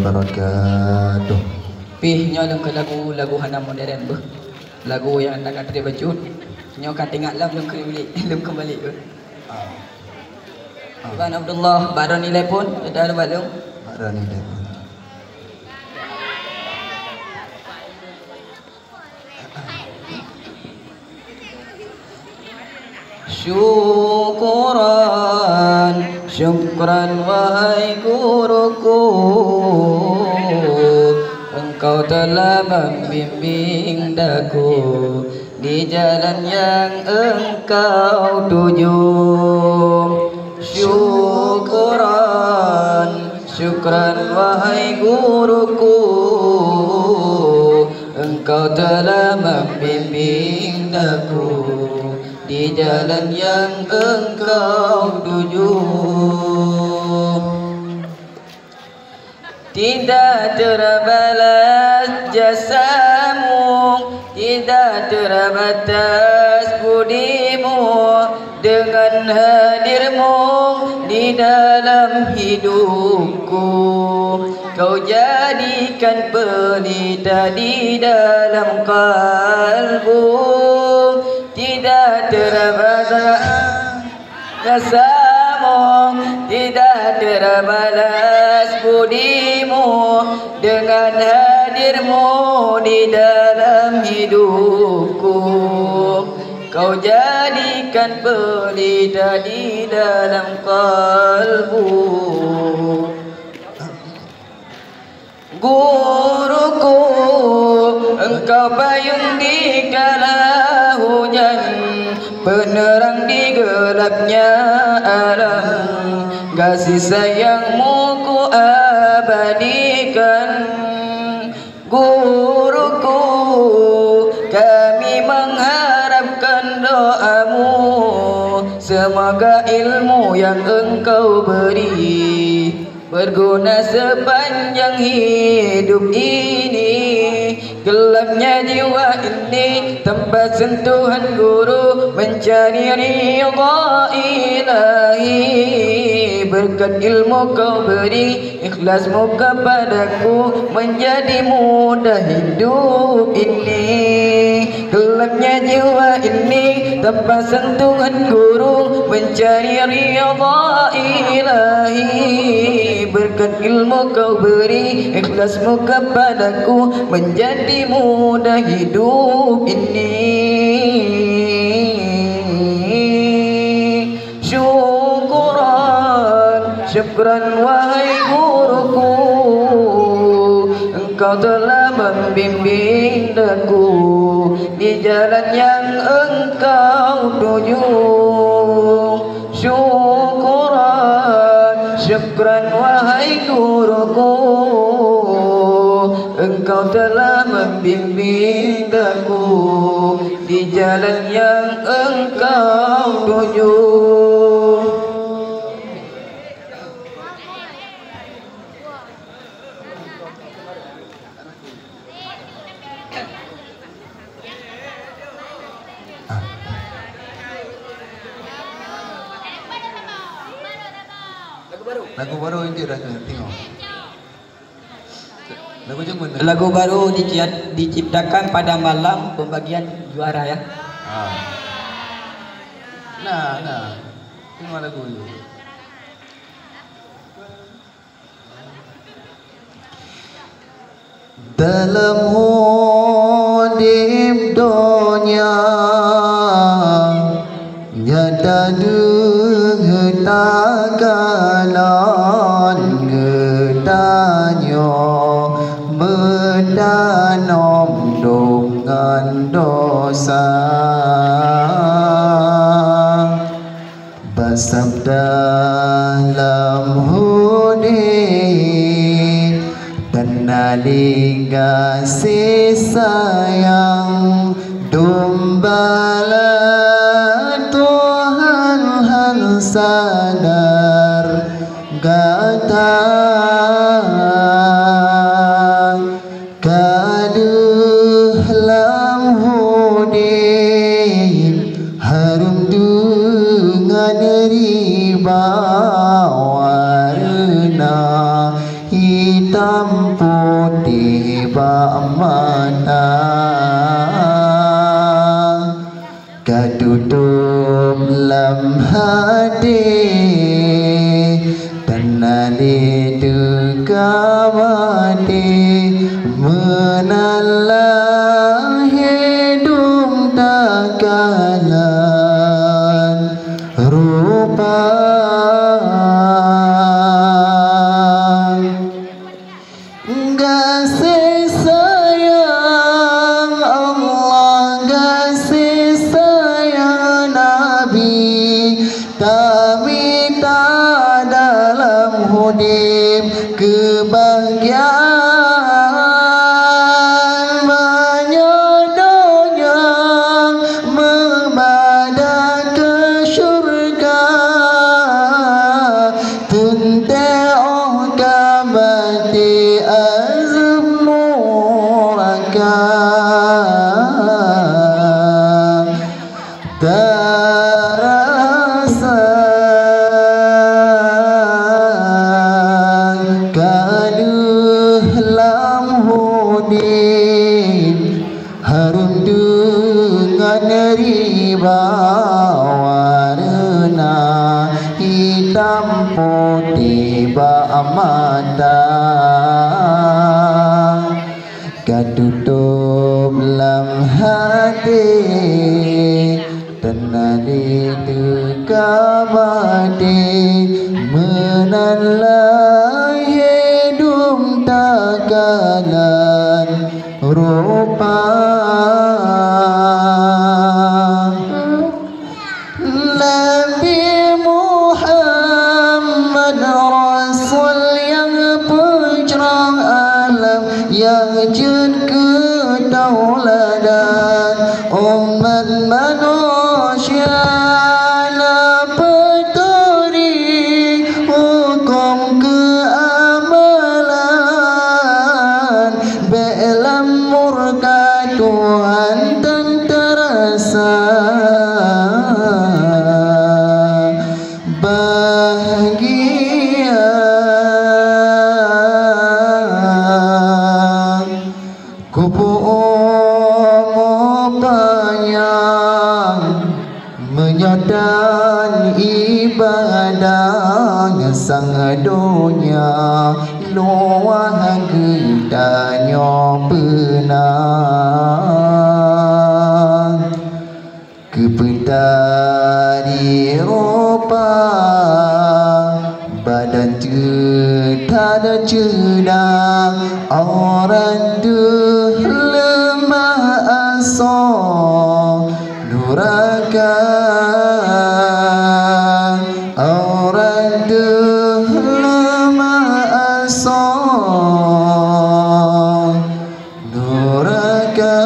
wabarakatuh. Pihnya lem ke lagu hana modern bu. Lagu yang tak ada baju. Nyo kan tengok lam lem kembali bu. Tuan Abdullah baru nilai pun ada balung. Baru nilai pun. Syukran wahai guruku, engkau telah membimbing daku di jalan yang engkau tuju. Syukran wahai guruku, engkau telah membimbing daku di jalan yang engkau tuju. Tidak terbalas jasamu, tidak terbatas budimu, dengan hadirmu di dalam hidupku. Kau jadikan pelita di dalam kalbu, tidak terbatas jasamu, tidak terbalas budimu, dengan hadirmu di dalam hidupku. Kau jadikan pelita di dalam kalbu. Guruku, engkau payung di kala hujan, penerang di gelapnya alam. Kasih sayangmu ku abadikan. Guruku, kami mengharapkan doamu, semoga ilmu yang engkau beri berguna sepanjang hidup ini. Gelapnya jiwa ini tanpa sentuhan guru, mencari ridha ilahi. Berkat ilmu kau beri, ikhlasmu kepadaku, menjadi mudah hidup ini. Gelapnya jiwa ini tanpa sentuhan guru, mencari ridha ilahi. Berkat ilmu kau beri, ikhlasmu kepadaku, menjadi mudah hidup ini. Syukran wahai guruku, engkau telah membimbing daku di jalan yang engkau tuju. Syukran wahai guruku, engkau telah membimbing daku di jalan yang engkau tuju. Lagu baru ini dah tengok. Lagu baru diciptakan pada malam pembagian juara ya. Nah, tengok lagu itu. Dalam hidup dunia nyata tagalan ngetanyo mendanom dengan dosa. Bersabda dalam hudi penali kasih sayang dumbala Tuhan hal sadar gata kaduh lam hudi harum dengan riba warna hitam ba amana kadutum lam hati tanali duka mati menalah hidup takalan rupa kasih sayang Allah kasih sayang Nabi kami tak dalam hidup kebahagiaan menyodohnya membadak ke syurga tunte'oh kamati azmuraka terasa kaduh lam hudin harum dengan riba warna hitam putih ba mata katutup lam hati tenali duka mati menalah hidup takalan rupa Nabi Muhammad Rasul yang pencerah alam yang jud kedaulatan umat manusia na peturi hukum keamalan belam murka Tuhan dan terasa bahagia kupu'omu panjang menyodan ibadah sang dunia luah gedanya benang kepedari rupa badan ada cedang orang duh lemah asal nuraka orang duh lemah asal nuraka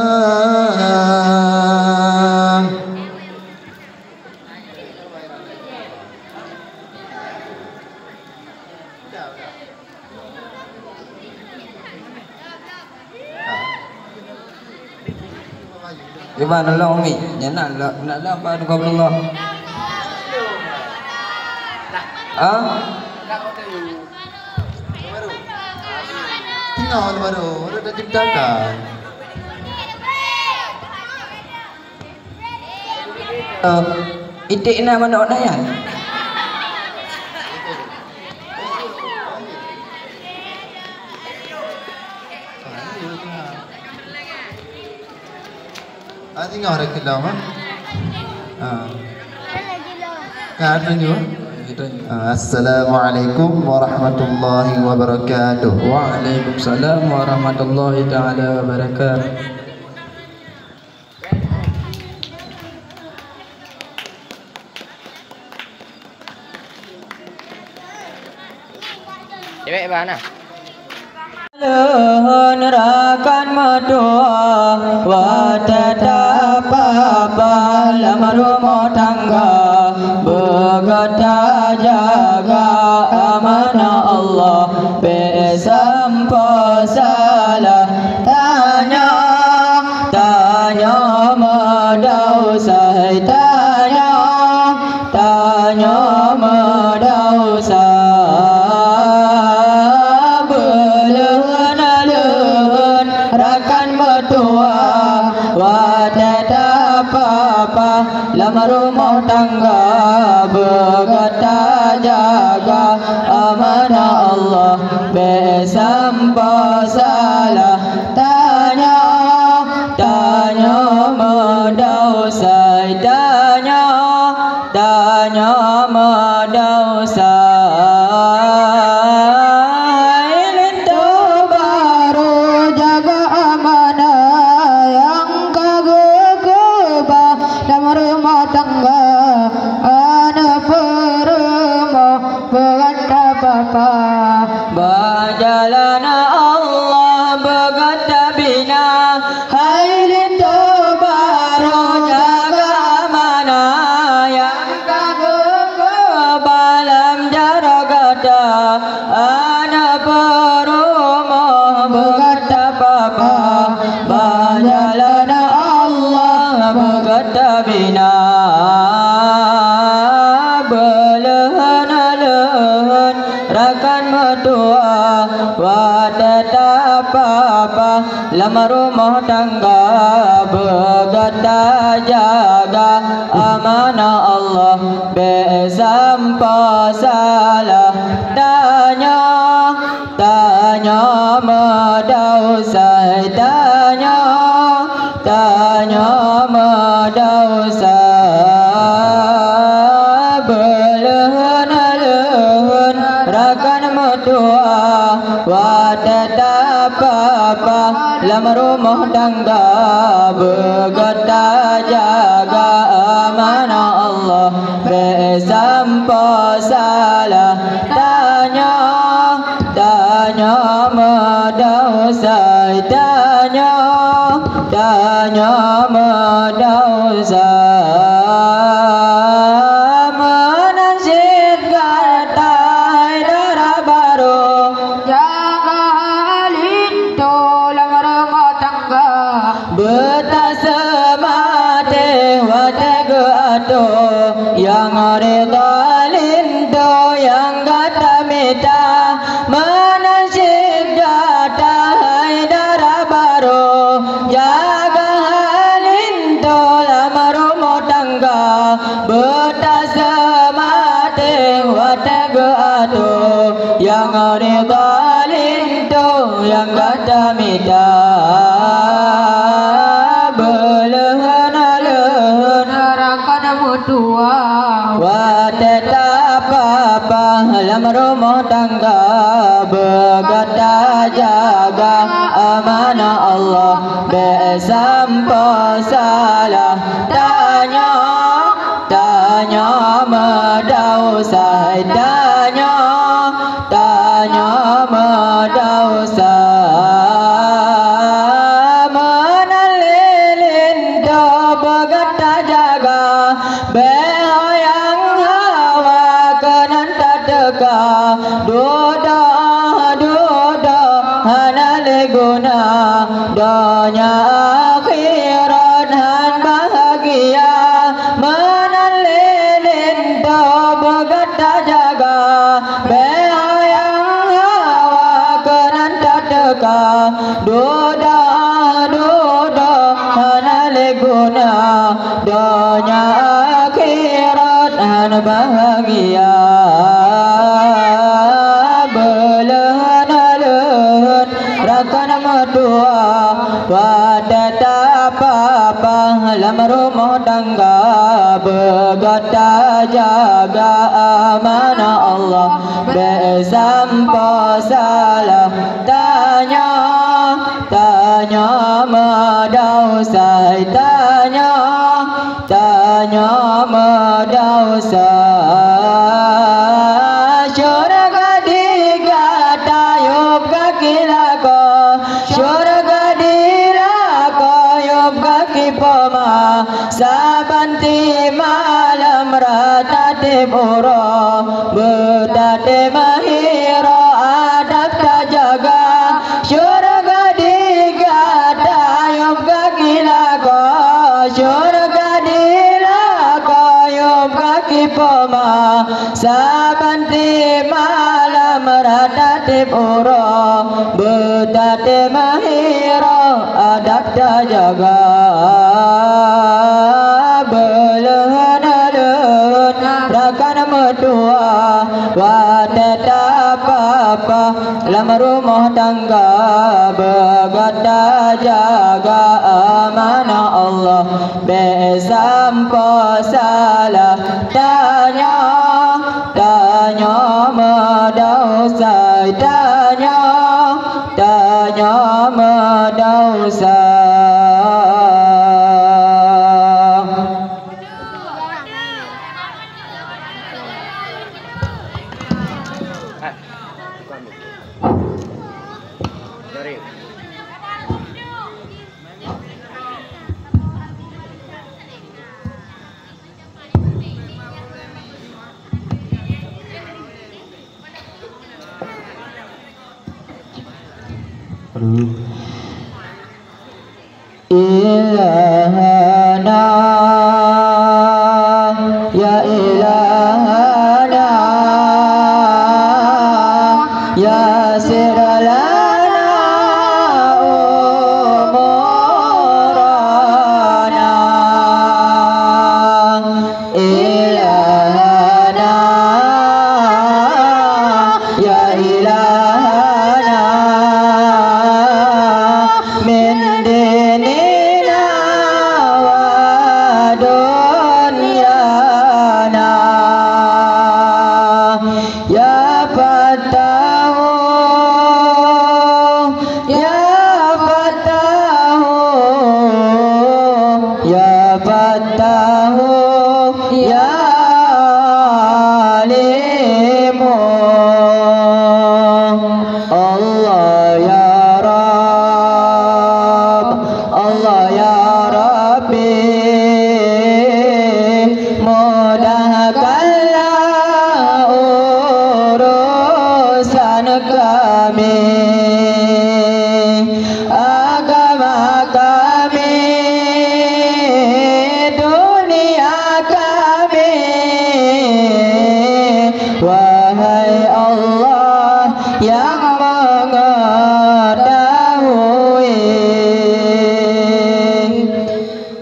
Gimana lah Umi? Jangan nak apa dengan Allah. Tinggal baru dah ciptakan. Itik na mana orang ya? Tinggal ada kelam kan tunjuk. Assalamualaikum warahmatullahi wabarakatuh. Waalaikumsalam warahmatullahi taala wabarakatuh. Cewek mana? Nerakan medua wa tatapa dalam rumah tangga berkata jaga amanah Allah besampa salah tanya medausah tanya medausah dalam rumah tangga berkata jaga amanah Allah sampai salah tanya mendosa tanya mendosa itu baru jaga amanah yang kagubah dalam rumah tangga anak perumah berkata bapa berjalan Allah berkata bina hai itu baru jaga amanah yang kagubah dalam jaragata anak perumah berkata bapa berjalan Allah berkata bina belehan rakan mertua tetap apa lama rumah tangga berkata jaga amanah Allah sampai salah tanya mendosa tanya mendosa belehan rakan mertua tetap apa dalam rumah tangga berkata jaga amanah Allah sampai salah tanya mendosa tanya mendosa menasib kata darah baru jaga lintu dalam rumah tangga bertasemate watega atu yang rida lintu yang kata mita menasib kata darah baru jaga lintu dalam rumah tangga bertasemate watega atu yang rida lintu yang kata mita belehan rakan mertua tetap apa dalam rumah tangga berkata jaga amanah Allah sampai salah tanya mendosa tanya mendosa menalilin do berkata jaga behoyang hawa kenan tak teka doda hanale guna donya akhirat han bahagia menalilin do berkata jaga behoyang hawa kenan tak teka doda hanale guna donya akhirat han bahagia belehan rakan mertua tetap apa dalam rumah tangga berkata jaga amanah Allah sampai salah tanya mendosa tanya mendosa syurga digata yub kaki lako syurga dilako yub kaki poma sabanti malam rata tiburo bertate mahiro adab tajaga syurga digata yub kaki lako syurga dilako yub kaki poma sabanti malam rata tiburo bertate mahiro adab tajaga bela dalam rumah tangga berkata jaga amanah Allah besampo salah tanya medausa tanya medausa. Ilahana ya ilahana ya sirlana umurana ilahana ya ilahana min dinina wa dunyana ya fatahu ya fatahu ya fatahu ya alimu Allah ya Rabb Allah ya Rabbi mudahkanlah urusan kami agama kami dunia kami wahai Allah yang mengetahui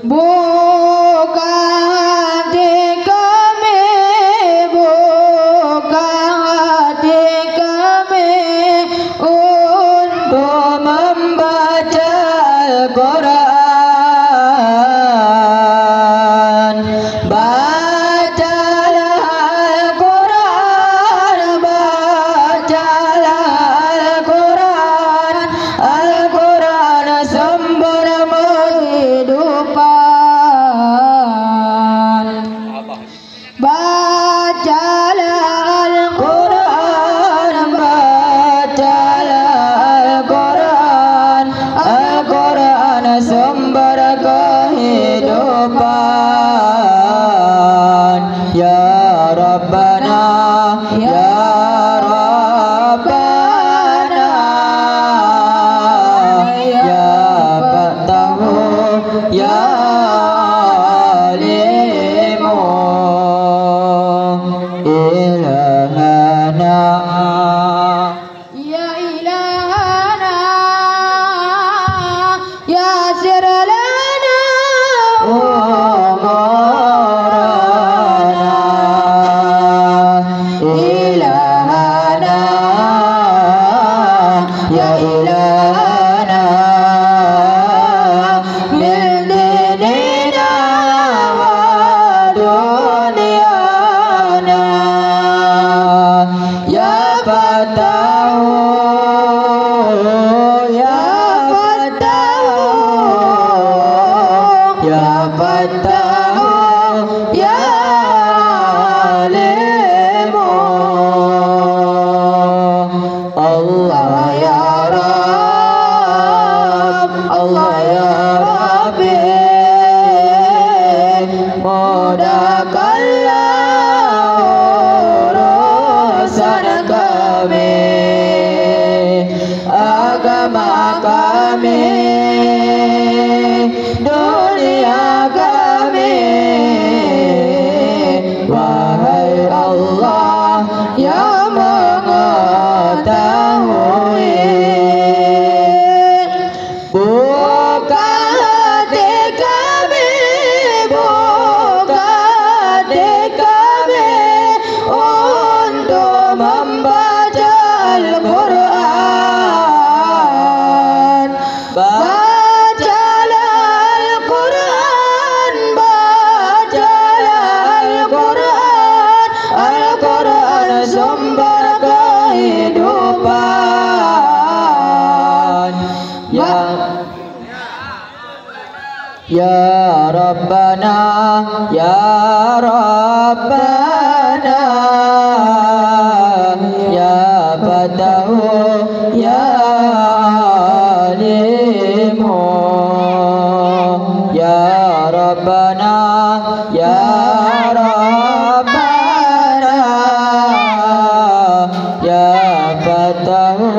buka hati kami buka hati kami untuk membaca Al-Quran bacalah Al-Quran bacalah Al-Quran Al-Quran sumber kehidupan bacalah Al-Quran bacalah Al-Quran Al-Quran sumber kehidupan ya Rabbana ya Rabbana ya Fatahu ya alimu ilahana ya ilahana ya sirlana ya Rabbana ya Fatahu ya Alimu ya Rabbana ya Rabbana ya Fatahu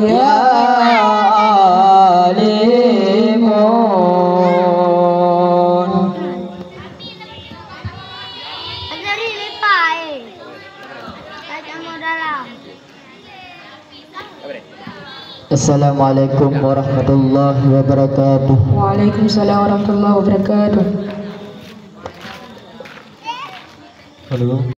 ya Assalamualaikum warahmatullahi wabarakatuh. Waalaikumsalam warahmatullahi wabarakatuh. Halo.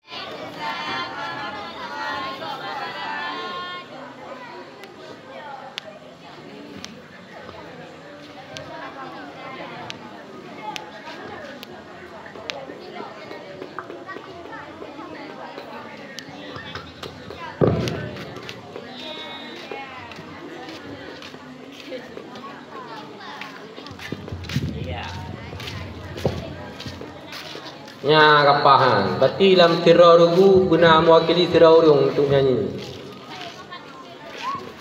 Ya, kapahan. Berarti dalam tira rugu guna mewakili tira urung untuk nyanyi.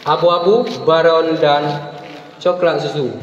Abu-abu, baron dan coklat susu.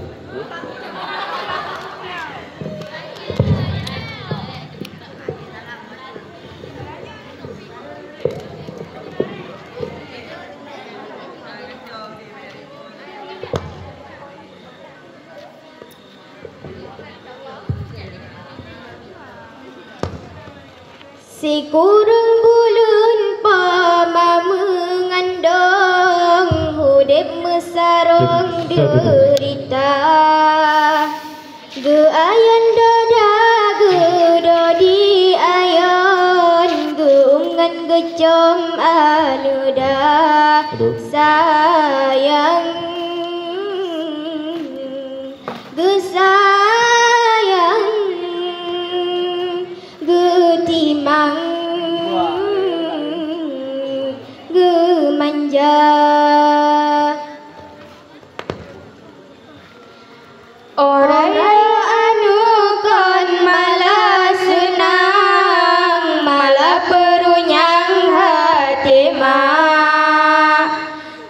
Si kurung bulun pama mengandung hudip mesarong derita ge ayon doda ge dodi ayon ge ungan ge com anuda sayang ge sayang timang gemanja orang anu kon malah senang malah perunyang hati mak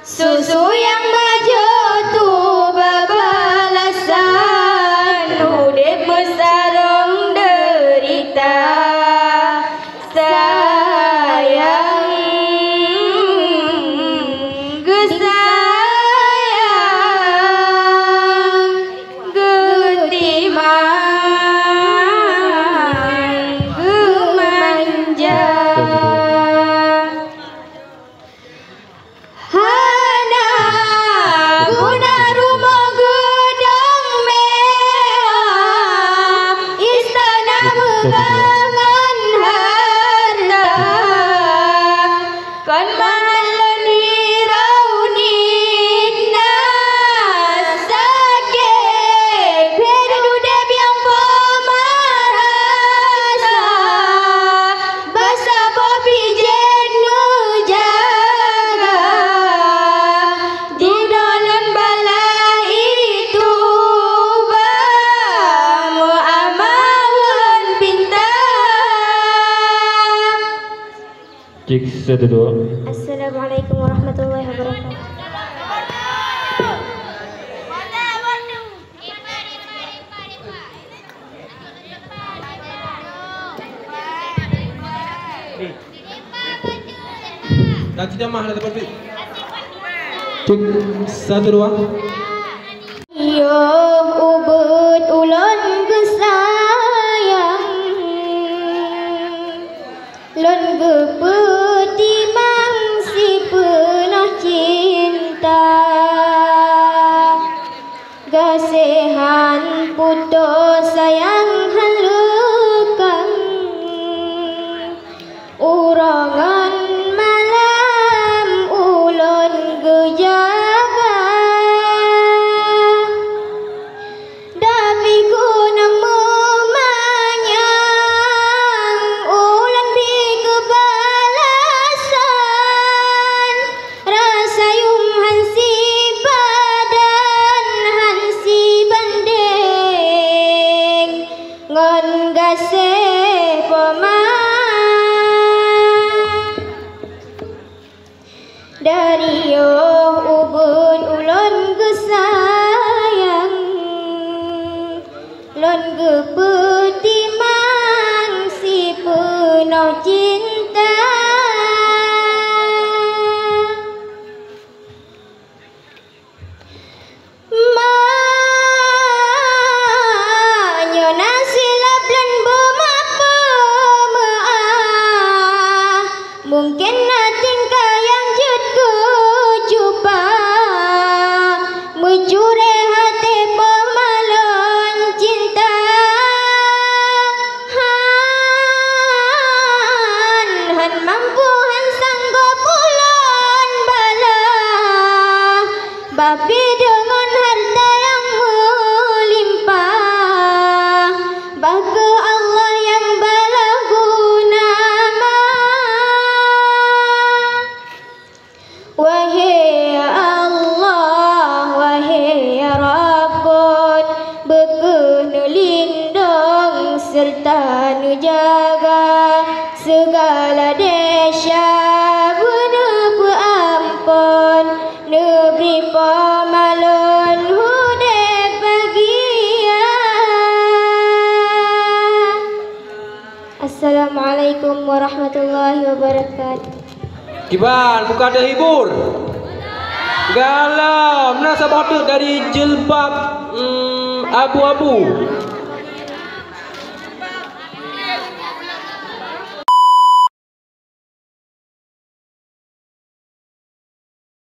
susu yang maju tu babalasan udip mesarong derita sayang gesayang getimang gemanja hana guna rumah gedang mewah istana megangan harta kan malani raunina sake peru deb yang pemarasa basa bobi jenu jaga di dalam bala itu bamu amawan pintar. Cek satu. Assalamualaikum warahmatullahi wabarakatuh. Dah tidak mahal ada tapi. Cek satu dua. Yo ubud ulun gesayang lun gepeti mangsi penuh cinta gasehan putus sayang halukang urangan malam ulun gejaga tapi ku nemu manyang ulan bi kebal nu jaga segala desa bunu ampun nu beri pamalon hude bagia. Assalamualaikum warahmatullahi wabarakatuh. Kiban, bukan ada hibur. Galam, nasa bodoh dari jilbab abu-abu.